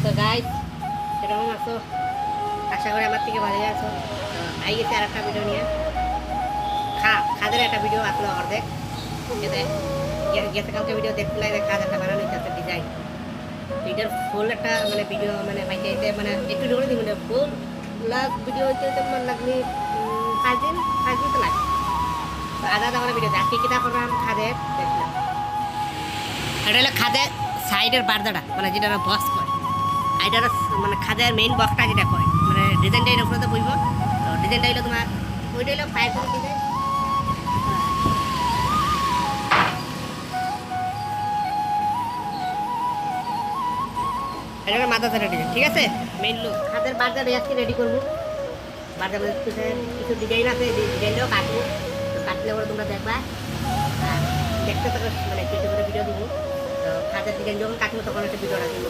তো গাইস এরকম আছো, আশা করি আমার থেকে ভালোই আছো। তো আই গেছে আর একটা ভিডিও নিয়ে খাদের একটা ভিডিও আসলো অর্ধেক যেতে গেছে কালকে ভিডিও দেখতে লাগে খাদেরটা বানানো হচ্ছে ডিজাইন। এটার ফুল একটা মানে ভিডিও মানে পাইতে এতে মানে একটু ঢুকে দিই মানে ফুল লাগ ভিডিও হইতে হইতে মানে লাগলি 5 দিন তো লাগে। তো আধা আধা করে ভিডিও আজকে কিতা করলাম খাদের দেখলাম। এটা হলো খাদের সাইডের বার্দাটা মানে যেটা বক্স করে, এটা মানে খাদের মেইন বক্সটা যেটা করে মানে ডিজাইনটা এর উপরে তো বইব। তো ডিজাইনটা হলো তোমার ওইটা হলো পায়ের ডিজাইন। এটা হলো মাথা ধরে ডিজাইন, ঠিক আছে। মেইন লুক খাদের বার্দাটা আজকে রেডি করবো। বার্দার মধ্যে কিছু ডিজাইন আছে, ডিজাইনটাও কাটবো। তো কাটলে পরে তোমরা দেখবা আর দেখতে থাকো, মানে কিছু করে ভিডিও দিব। তো খাদের ডিজাইন যখন কাটবো তখন একটা ভিডিওটা দিব।